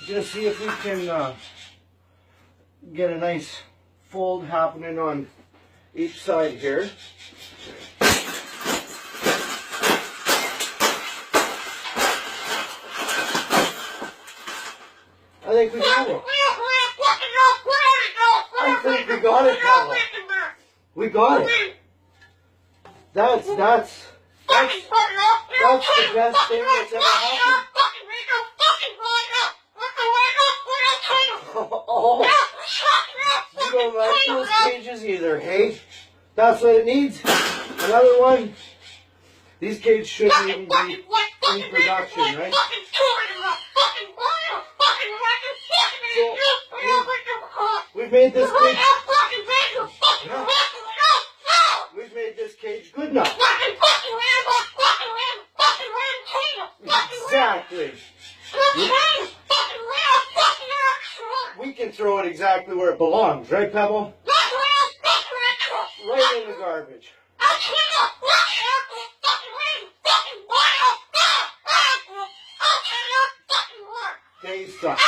Just see if we can get a nice fold happening on each side here. I think we got it. I think we got it, Paula. We got it. That's the best thing that's ever happened. Oh, you don't like those cages either, hey? That's what it needs. Another one. These cages shouldn't even be in production, right? So, we've made this cage. Yeah. We've made this cage good enough. Exactly. We can throw it exactly where it belongs, right, Pebble? Right in the garbage. Okay, stop.